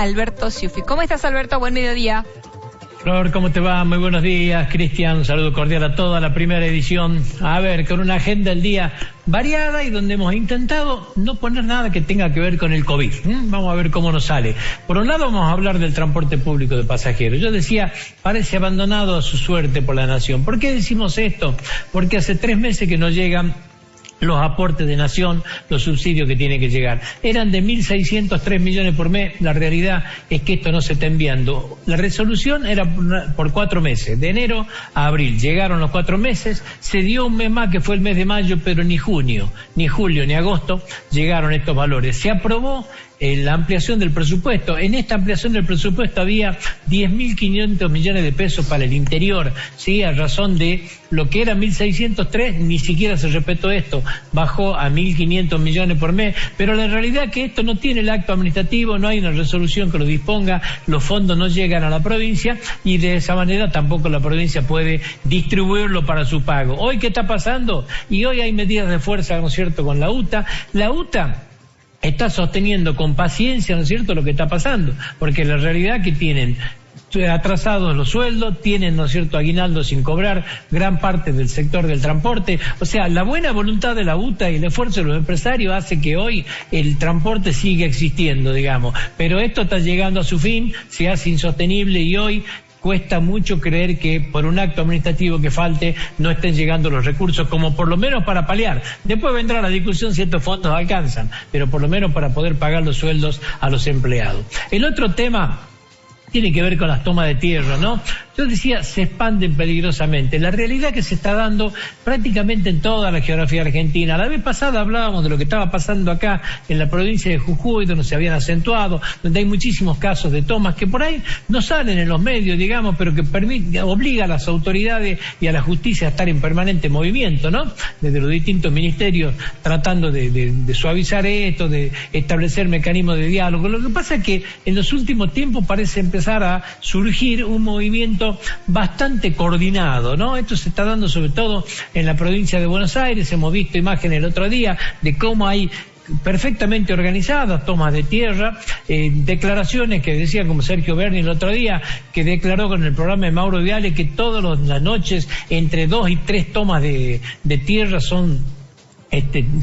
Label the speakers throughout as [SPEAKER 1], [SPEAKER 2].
[SPEAKER 1] Alberto Ciuffi. ¿Cómo estás, Alberto? Buen mediodía.
[SPEAKER 2] Flor, ¿cómo te va? Muy buenos días. Cristian, un saludo cordial a toda la primera edición. A ver, con una agenda del día variada y donde hemos intentado no poner nada que tenga que ver con el COVID. Vamos a ver cómo nos sale. Por un lado vamos a hablar del transporte público de pasajeros. Yo decía, parece abandonado a su suerte por la nación. ¿Por qué decimos esto? Porque hace 3 meses que no llegan los aportes de Nación, los subsidios que tienen que llegar. Eran de 1.603 millones por mes, la realidad es que esto no se está enviando. La resolución era por 4 meses, de enero a abril. Llegaron los 4 meses, se dio un mes más que fue el mes de mayo, pero ni junio, ni julio, ni agosto llegaron estos valores. Se aprobó la ampliación del presupuesto. En esta ampliación del presupuesto había 10.500 millones de pesos para el interior, ¿sí? A razón de lo que era 1.603, ni siquiera se respetó esto, bajó a 1.500 millones por mes, pero la realidad es que esto no tiene el acto administrativo, no hay una resolución que lo disponga, los fondos no llegan a la provincia y de esa manera tampoco la provincia puede distribuirlo para su pago. ¿Hoy qué está pasando? Y hoy hay medidas de fuerza, ¿no es cierto?, con la UTA. La UTA está sosteniendo con paciencia, ¿no es cierto?, lo que está pasando, porque la realidad es que tienen atrasados los sueldos, tienen, ¿no es cierto?, aguinaldo sin cobrar, gran parte del sector del transporte. O sea, la buena voluntad de la UTA y el esfuerzo de los empresarios hace que hoy el transporte siga existiendo, digamos, pero esto está llegando a su fin, se hace insostenible y hoy cuesta mucho creer que por un acto administrativo que falte no estén llegando los recursos, como por lo menos para paliar. Después vendrá la discusión si estos fondos alcanzan, pero por lo menos para poder pagar los sueldos a los empleados. El otro tema tiene que ver con las tomas de tierra, ¿no? Yo decía, se expanden peligrosamente. La realidad que se está dando prácticamente en toda la geografía argentina. La vez pasada hablábamos de lo que estaba pasando acá en la provincia de Jujuy, donde se habían acentuado, donde hay muchísimos casos de tomas que por ahí no salen en los medios, digamos, pero que obliga a las autoridades y a la justicia a estar en permanente movimiento, ¿no? Desde los distintos ministerios tratando de suavizar esto, de establecer mecanismos de diálogo. Lo que pasa es que en los últimos tiempos parece empezar a surgir un movimiento bastante coordinado, ¿no? Esto se está dando sobre todo en la provincia de Buenos Aires. Hemos visto imágenes el otro día de cómo hay perfectamente organizadas tomas de tierra, declaraciones que decía como Sergio Berni el otro día, que declaró con el programa de Mauro Viale que todas las noches entre 2 y 3 tomas de tierra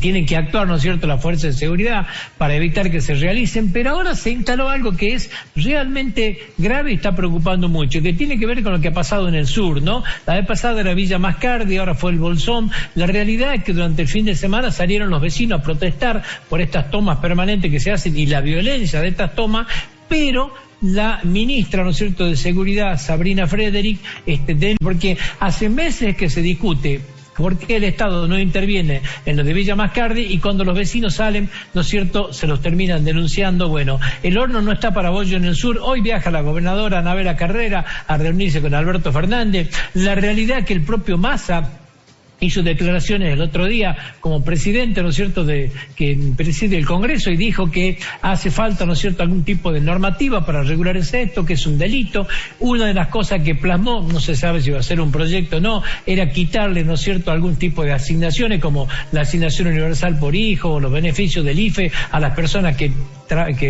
[SPEAKER 2] tienen que actuar, ¿no es cierto?, las fuerzas de seguridad para evitar que se realicen, pero ahora se instaló algo que es realmente grave y está preocupando mucho, que tiene que ver con lo que ha pasado en el sur, ¿no? La vez pasada era Villa Mascardi, ahora fue el Bolsón. La realidad es que durante el fin de semana salieron los vecinos a protestar por estas tomas permanentes que se hacen y la violencia de estas tomas, pero la ministra, ¿no es cierto?, de Seguridad, Sabrina Frederick, porque hace meses que se discute por qué el Estado no interviene en lo de Villa Mascardi y cuando los vecinos salen, ¿no es cierto?, se los terminan denunciando. Bueno, el horno no está para bollo en el sur. Hoy viaja la gobernadora Anabela Carrera a reunirse con Alberto Fernández. La realidad es que el propio Massa hizo declaraciones el otro día como presidente, ¿no es cierto?, que preside el Congreso y dijo que hace falta, ¿no es cierto?, algún tipo de normativa para regular esto, que es un delito. Una de las cosas que plasmó, no se sabe si va a ser un proyecto o no, era quitarle, ¿no es cierto?, algún tipo de asignaciones como la asignación universal por hijo o los beneficios del IFE a las personas que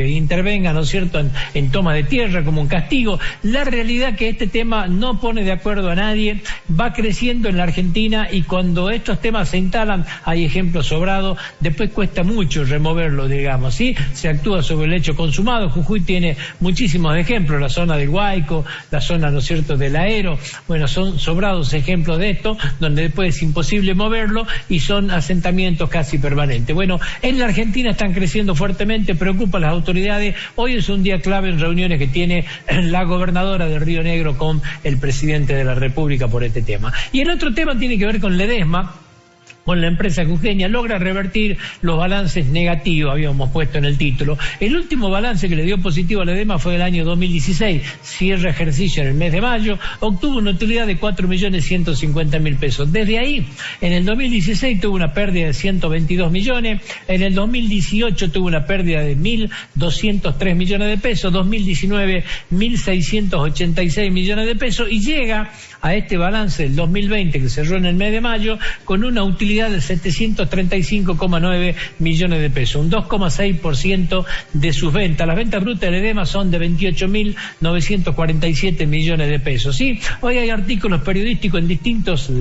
[SPEAKER 2] intervengan, ¿no es cierto?, en toma de tierra como un castigo. La realidad es que este tema no pone de acuerdo a nadie, va creciendo en la Argentina y cuando estos temas se instalan hay ejemplos sobrados, después cuesta mucho removerlo, digamos, ¿sí? Se actúa sobre el hecho consumado. Jujuy tiene muchísimos ejemplos, la zona del Guayco, la zona, ¿no es cierto?, del Aero. Bueno, son sobrados ejemplos de esto, donde después es imposible moverlo y son asentamientos casi permanentes. Bueno, en la Argentina están creciendo fuertemente, preocupa a las autoridades. Hoy es un día clave en reuniones que tiene la gobernadora de Río Negro con el presidente de la República por este tema. Y el otro tema tiene que ver con Ledesma, con la empresa jujeña, logra revertir los balances negativos, habíamos puesto en el título. El último balance que le dio positivo a Ledesma fue el año 2016, cierre ejercicio en el mes de mayo, obtuvo una utilidad de 4.150.000 pesos. Desde ahí, en el 2016 tuvo una pérdida de 122 millones, en el 2018 tuvo una pérdida de 1.203 millones de pesos, 2019 1.686 millones de pesos y llega a este balance del 2020 que cerró en el mes de mayo con una utilidad cantidad de 735,9 millones de pesos, un 2,6% de sus ventas. Las ventas brutas de Ledesma son de 28.947 millones de pesos. ¿Sí? Hoy hay artículos periodísticos en distintos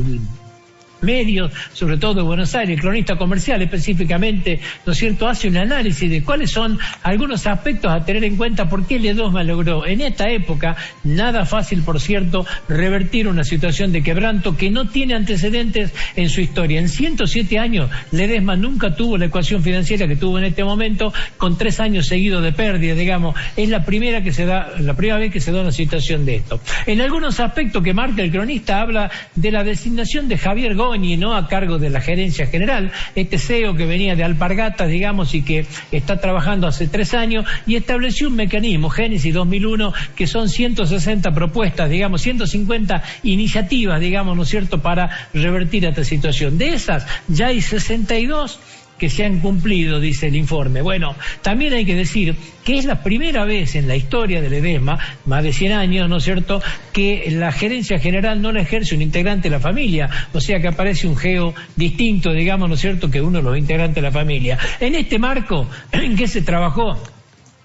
[SPEAKER 2] medios, sobre todo de Buenos Aires. El cronista comercial específicamente, ¿no es cierto?, hace un análisis de cuáles son algunos aspectos a tener en cuenta por qué Ledesma logró en esta época, nada fácil por cierto, revertir una situación de quebranto que no tiene antecedentes en su historia. En 107 años Ledesma nunca tuvo la ecuación financiera que tuvo en este momento, con 3 años seguidos de pérdida, digamos. Es la primera vez que se da una situación de esto. En algunos aspectos que marca el cronista habla de la designación de Javier Goñi, ¿no?, a cargo de la gerencia general, este CEO que venía de Alpargatas, digamos, y que está trabajando hace 3 años, y estableció un mecanismo, Génesis 2001, que son 160 propuestas, digamos, 150 iniciativas, digamos, ¿no es cierto?, para revertir esta situación. De esas, ya hay 62 que se han cumplido, dice el informe. Bueno, también hay que decir que es la primera vez en la historia de Ledesma, más de 100 años, ¿no es cierto?, que la gerencia general no la ejerce un integrante de la familia, o sea que aparece un geo distinto, digamos, ¿no es cierto?, que uno de los integrantes de la familia. En este marco, ¿en qué se trabajó?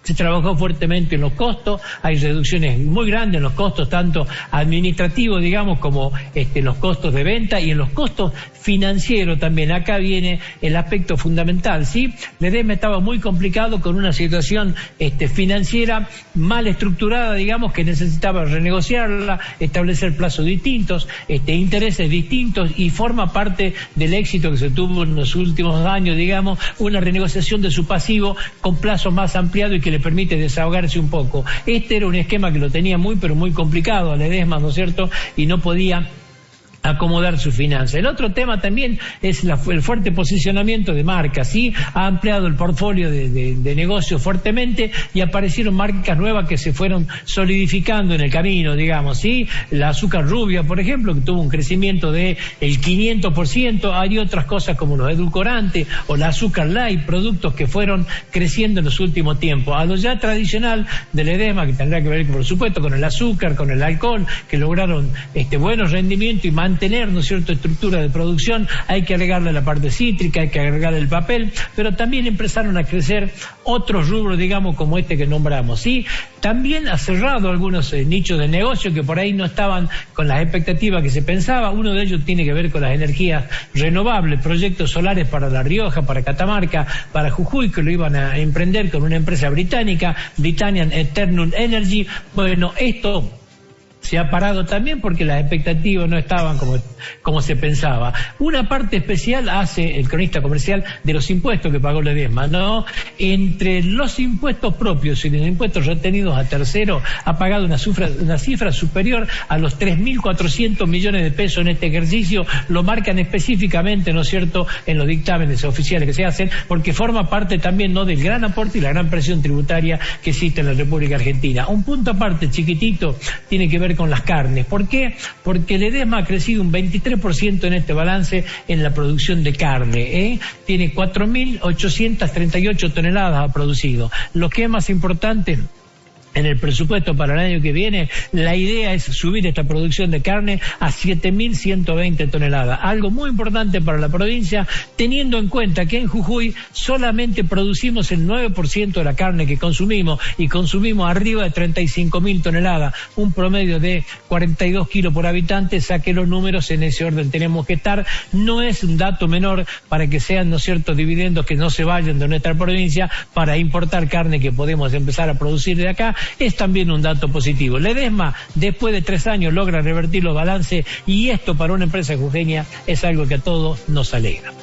[SPEAKER 2] Se trabajó fuertemente en los costos, hay reducciones muy grandes en los costos, tanto administrativos, digamos, como en los costos de venta y en los costos financieros también. Acá viene el aspecto fundamental, ¿sí? Ledesma estaba muy complicado con una situación financiera mal estructurada, digamos, que necesitaba renegociarla, establecer plazos distintos, intereses distintos, y forma parte del éxito que se tuvo en los últimos años, digamos, una renegociación de su pasivo con plazos más ampliados y que le permite desahogarse un poco. Este era un esquema que lo tenía muy, pero muy complicado a Ledesma, ¿no es cierto?, y no podía acomodar su finanza. El otro tema también es el fuerte posicionamiento de marcas, ¿sí? Ha ampliado el portfolio de negocios fuertemente y aparecieron marcas nuevas que se fueron solidificando en el camino, digamos, ¿sí? La azúcar rubia, por ejemplo, que tuvo un crecimiento de el 500%, hay otras cosas como los edulcorantes o la azúcar light, productos que fueron creciendo en los últimos tiempos. A lo ya tradicional de Ledesma, que tendrá que ver, por supuesto, con el azúcar, con el alcohol, que lograron buenos rendimientos y mantener, ¿no es cierto?, estructura de producción. Hay que agregarle la parte cítrica, hay que agregarle el papel, pero también empezaron a crecer otros rubros, digamos, como este que nombramos, ¿sí? También ha cerrado algunos nichos de negocio que por ahí no estaban con las expectativas que se pensaba. Uno de ellos tiene que ver con las energías renovables, proyectos solares para La Rioja, para Catamarca, para Jujuy, que lo iban a emprender con una empresa británica, Britannian Eternal Energy. Bueno, esto se ha parado también porque las expectativas no estaban como se pensaba. Una parte especial hace el cronista comercial de los impuestos que pagó Ledesma, ¿no? Entre los impuestos propios y los impuestos retenidos a terceros, ha pagado una cifra superior a los 3.400 millones de pesos en este ejercicio. Lo marcan específicamente, ¿no es cierto?, en los dictámenes oficiales que se hacen, porque forma parte también, ¿no?, del gran aporte y la gran presión tributaria que existe en la República Argentina. Un punto aparte, chiquitito, tiene que ver con las carnes. ¿Por qué? Porque Ledesma ha crecido un 23% en este balance en la producción de carne, Tiene 4.838 toneladas ha producido. Lo que es más importante, en el presupuesto para el año que viene, la idea es subir esta producción de carne a 7.120 toneladas. Algo muy importante para la provincia, teniendo en cuenta que en Jujuy solamente producimos el 9% de la carne que consumimos, y consumimos arriba de 35.000 toneladas, un promedio de 42 kilos por habitante. Saque los números, en ese orden tenemos que estar. No es un dato menor para que sean, ¿no es cierto?, dividendos que no se vayan de nuestra provincia para importar carne que podemos empezar a producir de acá. Es también un dato positivo. Ledesma, después de 3 años, logra revertir los balances, y esto para una empresa jujeña es algo que a todos nos alegra.